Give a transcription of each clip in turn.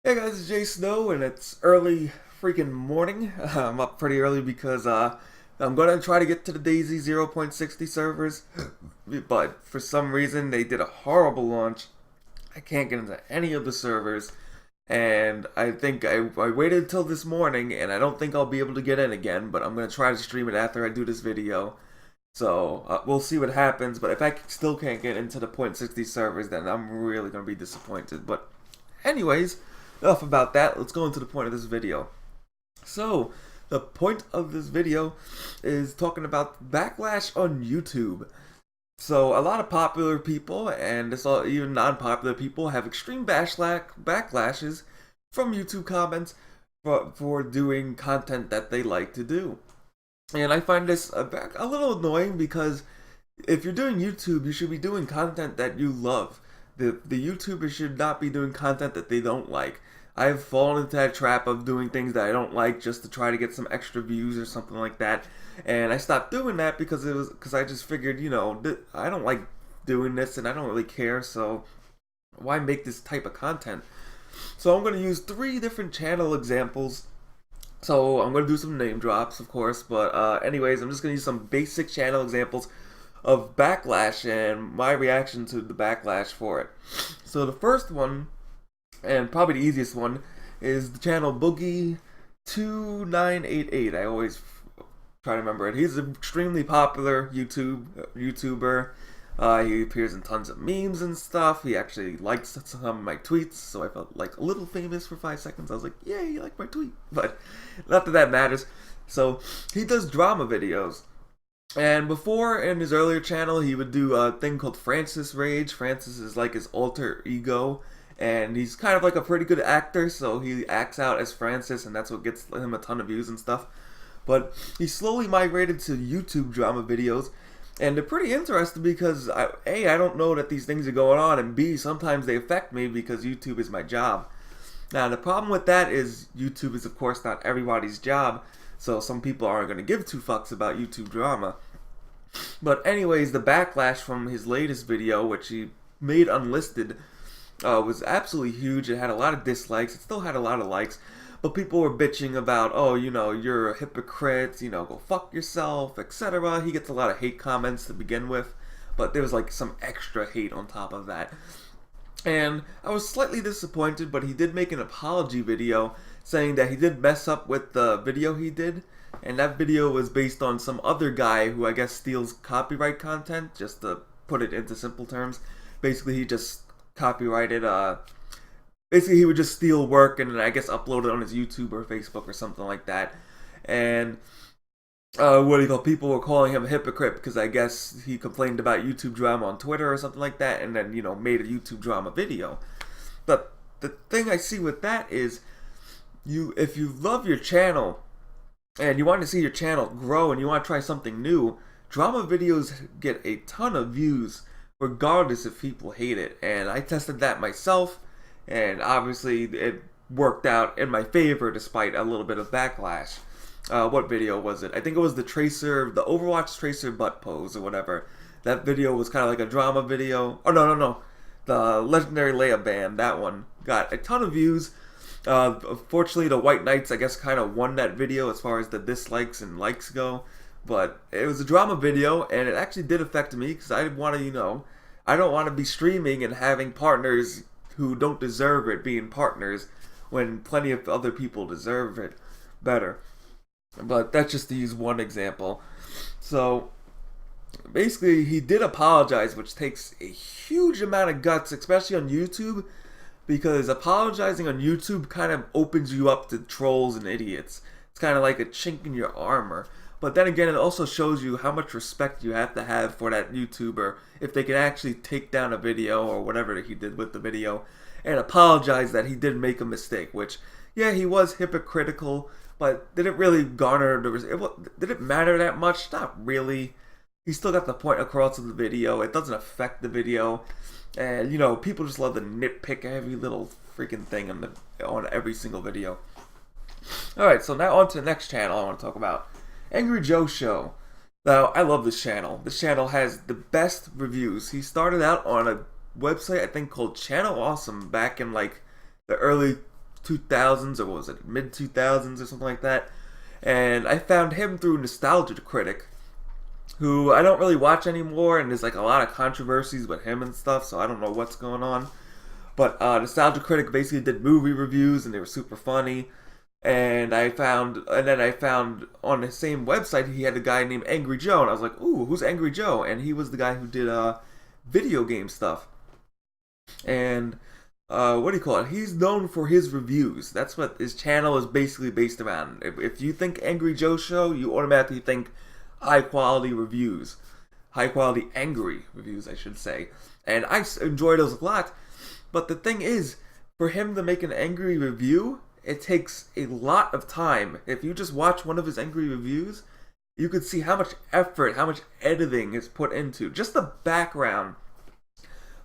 Hey guys, it's Jsnow, and it's early freaking morning. I'm up pretty early because I'm gonna try to get to the Daisy 0.60 servers, but for some reason they did a horrible launch. I can't get into any of the servers, and I think I waited until this morning, and I don't think I'll be able to get in again, but I'm gonna try to stream it after I do this video. So we'll see what happens, but if I still can't get into the .60 servers, then I'm really gonna be disappointed. But anyways, enough about that. Let's go into the point of this video. So, the point of this video is talking about backlash on YouTube. So, a lot of popular people, and even non-popular people, have extreme backlashes from YouTube comments for doing content that they like to do. And I find this a little annoying because if you're doing YouTube, you should be doing content that you love. The YouTubers should not be doing content that they don't like. I've fallen into that trap of doing things that I don't like just to try to get some extra views or something like that. And I stopped doing that because I just figured, I don't like doing this and I don't really care, so why make this type of content? So I'm going to use 3 different channel examples. So I'm going to do some name drops, of course, but anyways, I'm just going to use some basic channel examples of backlash and my reaction to the backlash for it. So the first one, and probably the easiest one, is the channel Boogie2988. I always try to remember it. He's an extremely popular YouTuber. He appears in tons of memes and stuff. He actually likes some of my tweets, so I felt like a little famous for 5 seconds. I was like, yay, you like my tweet. But not that that matters. So he does drama videos. And before, in his earlier channel, he would do a thing called Francis Rage. Francis is like his alter ego, and he's kind of like a pretty good actor, so he acts out as Francis, and that's what gets him a ton of views and stuff. But he slowly migrated to YouTube drama videos, and they're pretty interesting because, A, I don't know that these things are going on, and B, sometimes they affect me because YouTube is my job. Now, the problem with that is YouTube is, of course, not everybody's job, so some people aren't going to give 2 fucks about YouTube drama. But anyways, the backlash from his latest video, which he made unlisted, was absolutely huge. It had a lot of dislikes. It still had a lot of likes. But people were bitching about, oh, you're a hypocrite, go fuck yourself, etc. He gets a lot of hate comments to begin with, but there was like some extra hate on top of that. And I was slightly disappointed, but he did make an apology video saying that he did mess up with the video he did, and that video was based on some other guy who I guess steals copyright content, just to put it into simple terms. Basically, he just copyrighted, basically he would just steal work and I guess upload it on his YouTube or Facebook or something like that. And people were calling him a hypocrite because I guess he complained about YouTube drama on Twitter or something like that, and then, made a YouTube drama video. But the thing I see with that is, if you love your channel and you want to see your channel grow and you want to try something new, drama videos get a ton of views regardless if people hate it. And I tested that myself, and obviously it worked out in my favor despite a little bit of backlash. What video was it? I think it was the Overwatch Tracer butt pose or whatever. That video was kind of like a drama video. Oh, no. The Legendary Leia band, that one got a ton of views. Unfortunately, the White Knights, I guess, kind of won that video as far as the dislikes and likes go. But it was a drama video, and it actually did affect me because I want to, I don't want to be streaming and having partners who don't deserve it being partners when plenty of other people deserve it better. But that's just to use one example. So basically, he did apologize, which takes a huge amount of guts, especially on YouTube, because apologizing on YouTube kind of opens you up to trolls and idiots. It's kind of like a chink in your armor. But then again, it also shows you how much respect you have to have for that YouTuber if they can actually take down a video or whatever he did with the video and apologize that he did make a mistake, which, yeah, he was hypocritical, but did it really garner did it matter that much? Not really. He still got the point across of the video. It doesn't affect the video. And, people just love to nitpick every little freaking thing on every single video. Alright, so now on to the next channel I want to talk about. Angry Joe Show. Now, I love this channel. This channel has the best reviews. He started out on a website, I think, called Channel Awesome back in, like, the early 2000s, or what was it, mid 2000s or something like that. And I found him through Nostalgia Critic, who I don't really watch anymore, and there's like a lot of controversies with him and stuff, so I don't know what's going on. But Nostalgia Critic basically did movie reviews, and they were super funny. And then I found on the same website he had a guy named Angry Joe, and I was like, ooh, who's Angry Joe? And he was the guy who did video game stuff. And what do you call it? He's known for his reviews. That's what his channel is basically based around. If you think Angry Joe Show, you automatically think high quality reviews. High quality angry reviews, I should say. And I enjoy those a lot. But the thing is, for him to make an angry review, it takes a lot of time. If you just watch one of his angry reviews, you could see how much effort, how much editing is put into just the background.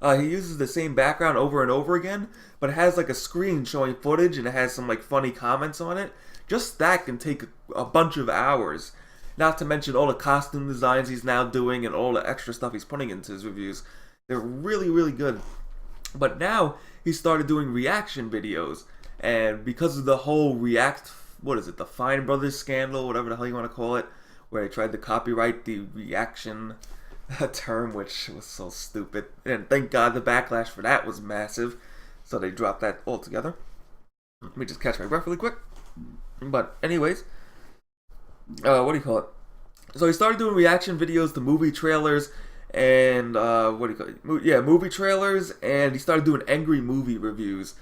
He uses the same background over and over again, but it has like a screen showing footage and it has some like funny comments on it. Just that can take a bunch of hours. Not to mention all the costume designs he's now doing and all the extra stuff he's putting into his reviews. They're really, really good. But now he started doing reaction videos. And because of the whole the Fine Brothers scandal, whatever the hell you want to call it, where they tried to copyright the reaction term, which was so stupid. And thank God the backlash for that was massive. So they dropped that altogether. Let me just catch my breath really quick. But anyways, what do you call it? So he started doing reaction videos to movie trailers and movie trailers, and he started doing angry movie reviews.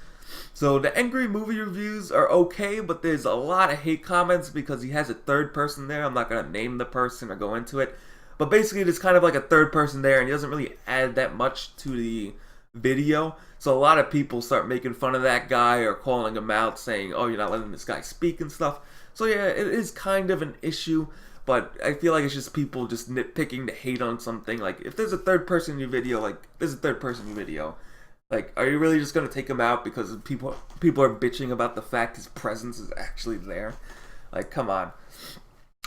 So the angry movie reviews are okay, but there's a lot of hate comments because he has a third person there. I'm not going to name the person or go into it. But basically there's kind of like a third person there, and he doesn't really add that much to the video. So a lot of people start making fun of that guy or calling him out, saying, oh, you're not letting this guy speak and stuff. So yeah, it is kind of an issue, but I feel like it's just people just nitpicking to hate on something. Like, if there's a third person in your video, like, there's a third person in your video. Like, are you really just going to take him out because people are bitching about the fact his presence is actually there? Like, come on.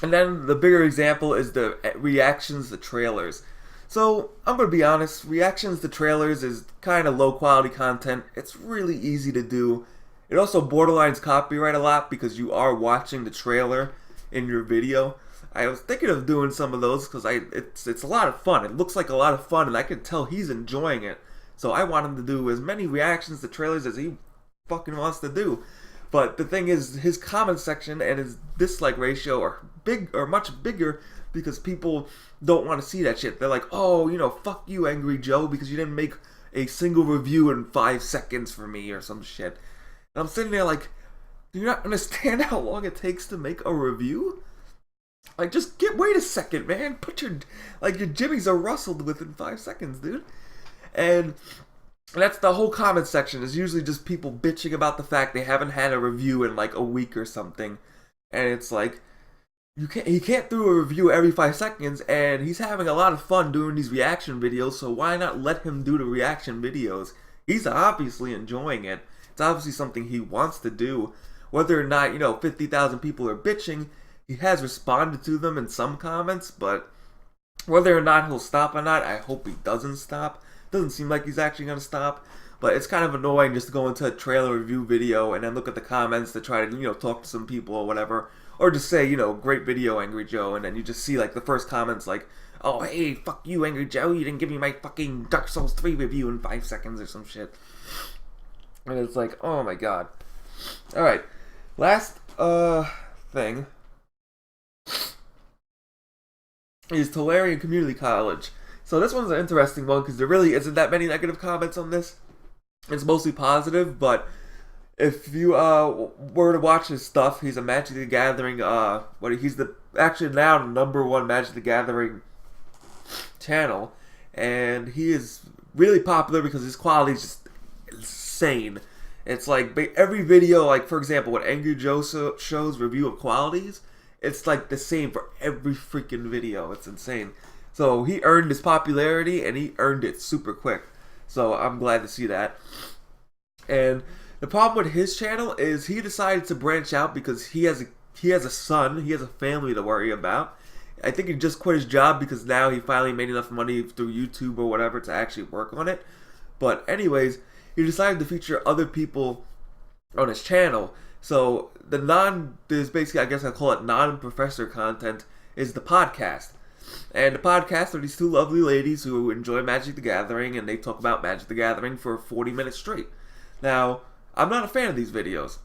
And then the bigger example is the reactions to trailers. So, I'm going to be honest, reactions to trailers is kind of low quality content. It's really easy to do. It also borderlines copyright a lot because you are watching the trailer in your video. I was thinking of doing some of those because it's a lot of fun. It looks like a lot of fun, and I can tell he's enjoying it. So I want him to do as many reactions to trailers as he fucking wants to do. But the thing is, his comment section and his dislike ratio are much bigger because people don't want to see that shit. They're like, oh, fuck you, Angry Joe, because you didn't make a single review in 5 seconds for me or some shit. And I'm sitting there like, do you not understand how long it takes to make a review? Like, just wait a second, man. Put your jimmies are rustled within 5 seconds, dude. And that's the whole comment section, is usually just people bitching about the fact they haven't had a review in like a week or something. And it's like, he can't do a review every 5 seconds, and he's having a lot of fun doing these reaction videos, so why not let him do the reaction videos? He's obviously enjoying it. It's obviously something he wants to do. Whether or not, 50,000 people are bitching, he has responded to them in some comments, but whether or not he'll stop or not, I hope he doesn't stop. Doesn't seem like he's actually going to stop, but it's kind of annoying just to go into a trailer review video and then look at the comments to try to, talk to some people or whatever, or just say, great video, Angry Joe, and then you just see, like, the first comments like, oh, hey, fuck you, Angry Joe, you didn't give me my fucking Dark Souls 3 review in 5 seconds or some shit. And it's like, oh my god. Alright, last, thing is Tolarian Community College. So this one's an interesting one because there really isn't that many negative comments on this. It's mostly positive, but if you were to watch his stuff, he's a Magic the Gathering, he's actually now the #1 Magic the Gathering channel, and he is really popular because his quality is just insane. It's like every video, like for example, when Angry Joe shows review of qualities, it's like the same for every freaking video. It's insane. So he earned his popularity, and he earned it super quick. So I'm glad to see that. And the problem with his channel is he decided to branch out because he has a son, he has a family to worry about. I think he just quit his job because now he finally made enough money through YouTube or whatever to actually work on it. But anyways, he decided to feature other people on his channel. So there's basically, I guess I call it non-professor content, is the podcast. And the podcast are these two lovely ladies who enjoy Magic the Gathering, and they talk about Magic the Gathering for 40 minutes straight. Now, I'm not a fan of these videos,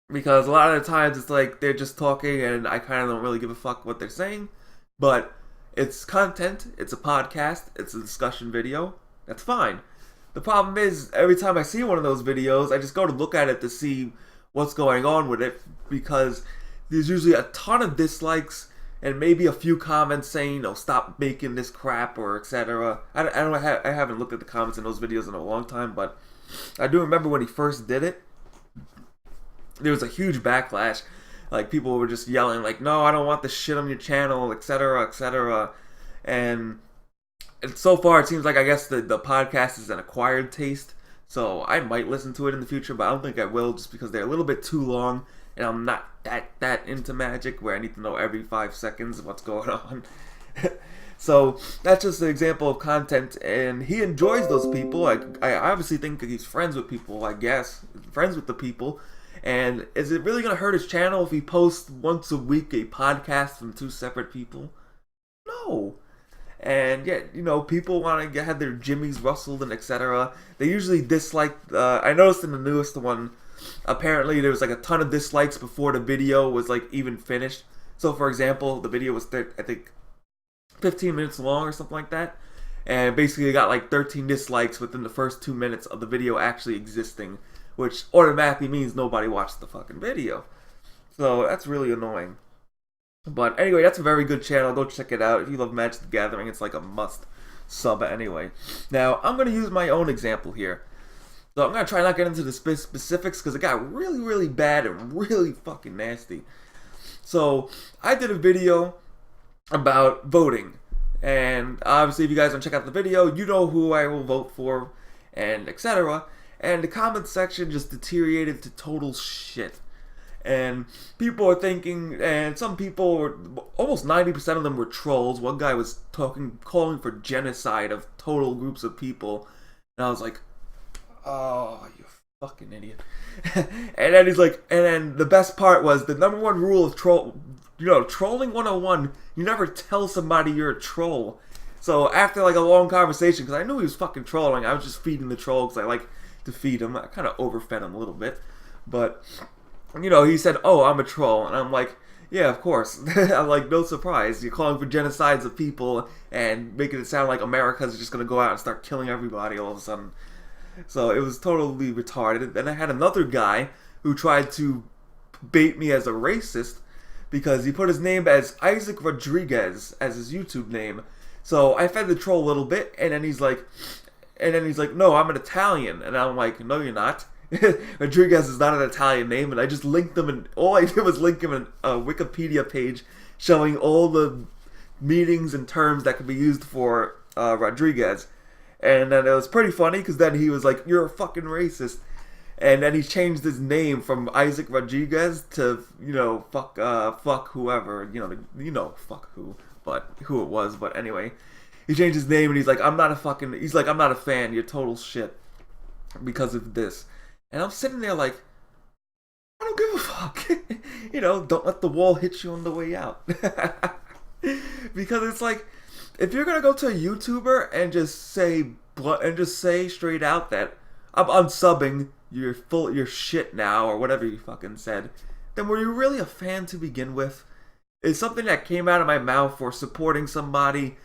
because a lot of the times it's like they're just talking and I kind of don't really give a fuck what they're saying. But it's content, it's a podcast, it's a discussion video, that's fine. The problem is, every time I see one of those videos, I just go to look at it to see what's going on with it, because there's usually a ton of dislikes and maybe a few comments saying, stop making this crap, or etc. I haven't looked at the comments in those videos in a long time, but I do remember when he first did it, there was a huge backlash. Like, people were just yelling, like, no, I don't want this shit on your channel, etc., etc. And so far, it seems like, I guess, the podcast is an acquired taste. So I might listen to it in the future, but I don't think I will, just because they're a little bit too long, and I'm not that into Magic, where I need to know every 5 seconds what's going on. So that's just an example of content, and he enjoys those people. I obviously think he's friends with people, I guess. Friends with the people. And is it really going to hurt his channel if he posts once a week a podcast from two separate people? No. And yet, people want to have their jimmies rustled and etc. They usually dislike, I noticed in the newest one, apparently there was like a ton of dislikes before the video was like even finished. So for example, the video was, I think, 15 minutes long or something like that. And basically it got like 13 dislikes within the first 2 minutes of the video actually existing, which automatically means nobody watched the fucking video. So that's really annoying. But anyway, that's a very good channel. Go check it out. If you love Magic the Gathering, it's like a must sub anyway. Now, I'm going to use my own example here. So I'm going to try not to get into the specifics, because it got really, really bad and really fucking nasty. So, I did a video about voting. And obviously, if you guys don't check out the video, you know who I will vote for, and etc. And the comment section just deteriorated to total shit. And people are thinking, and some people were, almost 90% of them were trolls. One guy was calling for genocide of total groups of people. And I was like, oh, you fucking idiot. And then he's like, and then the best part was, the number one rule of trolling 101, you never tell somebody you're a troll. So after like a long conversation, because I knew he was fucking trolling, I was just feeding the troll because I like to feed him. I kind of overfed him a little bit. But he said, oh, I'm a troll. And I'm like, yeah, of course. I'm like, no surprise. You're calling for genocides of people and making it sound like America's just going to go out and start killing everybody all of a sudden. So it was totally retarded. Then I had another guy who tried to bait me as a racist, because he put his name as Isaac Rodriguez as his YouTube name. So I fed the troll a little bit, and then he's like, no, I'm an Italian. And I'm like, no, you're not. Rodriguez is not an Italian name. And I just linked them, and all I did was link him in a Wikipedia page showing all the meanings and terms that could be used for Rodriguez. And then it was pretty funny, because then he was like, you're a fucking racist. And then he changed his name from Isaac Rodriguez to, fuck whoever, fuck who, but who it was. But anyway, he changed his name, and he's like, I'm not a fan, you're total shit because of this. And I'm sitting there like, I don't give a fuck. Don't let the wall hit you on the way out. Because it's like, if you're gonna go to a YouTuber and just say straight out that I'm unsubbing, you're shit now, or whatever you fucking said, then were you really a fan to begin with? Is something that came out of my mouth for supporting somebody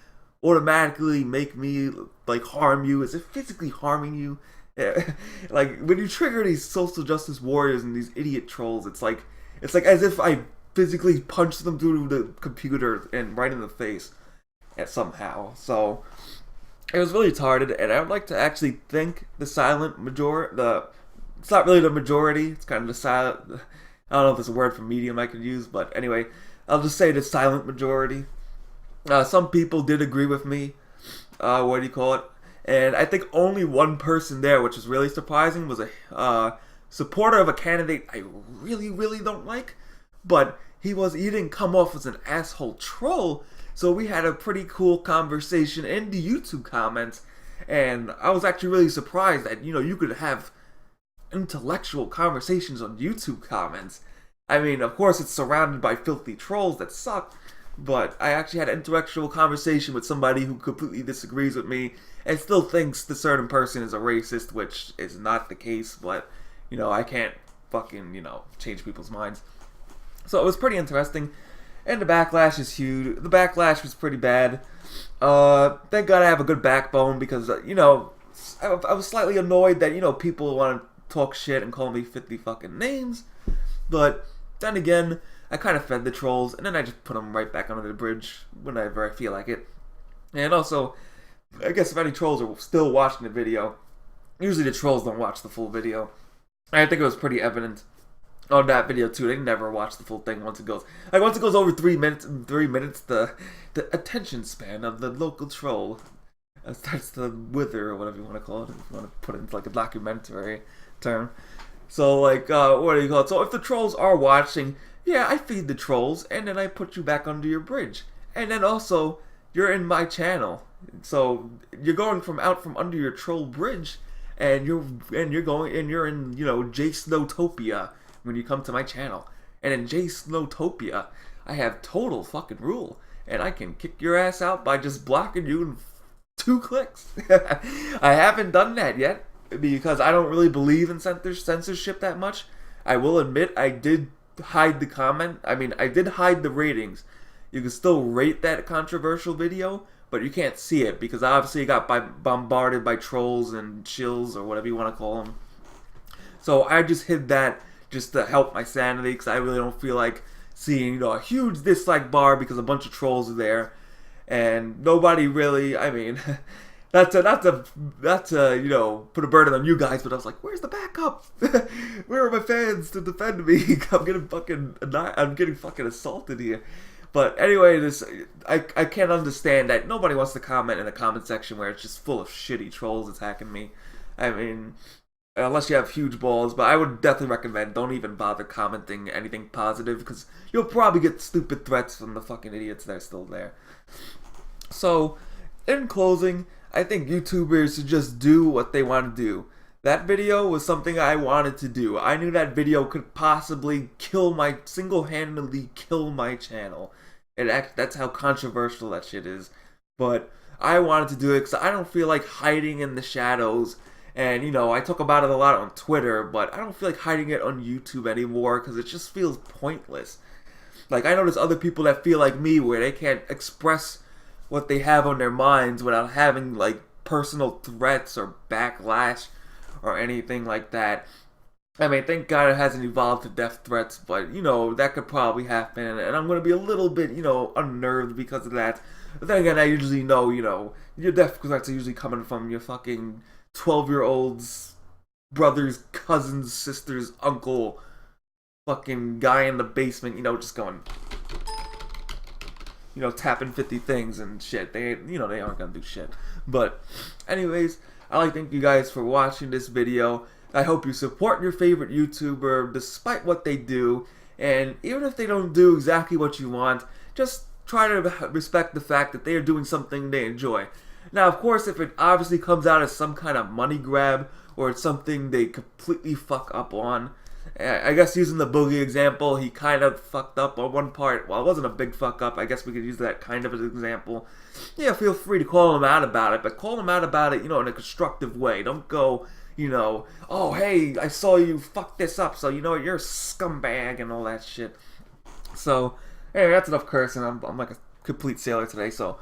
automatically make me like harm you? Is it physically harming you? Like, when you trigger these social justice warriors and these idiot trolls, it's like as if I physically punched them through the computer and right in the face somehow. So it was really retarded, and I would like to actually thank the silent majority. It's not really the majority. It's kind of the silent. I don't know if there's a word for medium I could use, but anyway, I'll just say the silent majority. Some people did agree with me. And I think only one person there, which is really surprising, was a supporter of a candidate I really, really don't like. But he didn't come off as an asshole troll, so we had a pretty cool conversation in the YouTube comments. And I was actually really surprised that, you could have intellectual conversations on YouTube comments. I mean, of course, it's surrounded by filthy trolls that suck, but I actually had an intellectual conversation with somebody who completely disagrees with me and still thinks the certain person is a racist, which is not the case, but, you know, I can't fucking, you know, change people's minds. So it was pretty interesting, and the backlash is huge. The backlash was pretty bad. Thank God I have a good backbone, because, you know, I was slightly annoyed that, you know, people want to talk shit and call me 50 fucking names, but then again, I kind of fed the trolls, and then I just put them right back under the bridge whenever I feel like it. And also, I guess if any trolls are still watching the video, usually the trolls don't watch the full video. I think it was pretty evident on that video too. They never watch the full thing once it goes over 3 minutes. The attention span of the local troll starts to wither, or whatever you want to call it. If you want to put it into like a documentary term. So like, what do you call it? So if the trolls are watching, yeah, I feed the trolls, and then I put you back under your bridge, and then also you're in my channel. So you're going from under your troll bridge, and you're in, you know, Jsnowtopia when you come to my channel. And in Jsnowtopia, I have total fucking rule, and I can kick your ass out by just blocking you in 2 clicks. I haven't done that yet, because I don't really believe in censorship that much. I will admit I did hide the comment. I mean, I did hide the ratings. You can still rate that controversial video, but you can't see it because obviously it got bombarded by trolls and chills, or whatever you want to call them. So I just hid that just to help my sanity, because I really don't feel like seeing, you know, a huge dislike bar because a bunch of trolls are there, and nobody really. I mean, not to you know, put a burden on you guys, but I was like, where's the backup? Where are my fans to defend me? I'm getting fucking assaulted here. But anyway, I can't understand that nobody wants to comment in the comment section where it's just full of shitty trolls attacking me. I mean, unless you have huge balls, but I would definitely recommend don't even bother commenting anything positive, because you'll probably get stupid threats from the fucking idiots that are still there. So, in closing, I think YouTubers should just do what they want to do. That video was something I wanted to do. I knew that video could possibly single-handedly kill my channel. That's how controversial that shit is. But I wanted to do it because I don't feel like hiding in the shadows. And, you know, I talk about it a lot on Twitter, but I don't feel like hiding it on YouTube anymore because it just feels pointless. Like, I know there's other people that feel like me where they can't express what they have on their minds without having, like, personal threats or backlash or anything like that. I mean, thank God it hasn't evolved to death threats, but, you know, that could probably happen, and I'm going to be a little bit, you know, unnerved because of that. But then again, I usually know, you know, your death threats are usually coming from your fucking 12-year-old's brother's, cousin's, sister's, uncle, fucking guy in the basement, you know, just going, you know, tapping 50 things and shit. They aren't going to do shit. But, anyways, I'd like to thank you guys for watching this video. I hope you support your favorite YouTuber despite what they do, and even if they don't do exactly what you want, just try to respect the fact that they are doing something they enjoy. Now, of course, if it obviously comes out as some kind of money grab, or it's something they completely fuck up on, I guess using the Boogie example, he kind of fucked up on one part. Well, it wasn't a big fuck up. I guess we could use that kind of as an example. Yeah, feel free to call him out about it, but call him out about it, you know, in a constructive way. Don't go, you know, oh, hey, I saw you fuck this up, so you know what, you're a scumbag and all that shit. So, anyway, that's enough cursing. I'm like a complete sailor today, so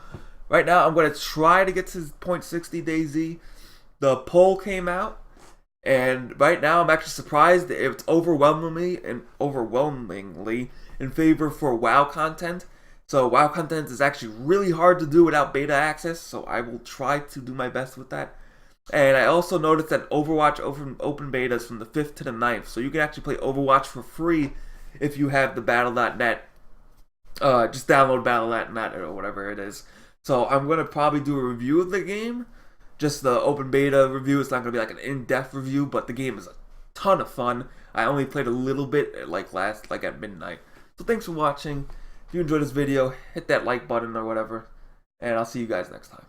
right now I'm going to try to get to 0.60 DayZ. The poll came out, and right now I'm actually surprised that it's overwhelmingly in favor for WoW content. So WoW content is actually really hard to do without beta access, so I will try to do my best with that. And I also noticed that Overwatch open beta is from the 5th to the 9th, so you can actually play Overwatch for free if you have the Battle.net. Just download Battle.net or whatever it is. So I'm going to probably do a review of the game. Just the open beta review. It's not going to be like an in-depth review, but the game is a ton of fun. I only played a little bit at midnight. So thanks for watching. If you enjoyed this video, hit that like button or whatever, and I'll see you guys next time.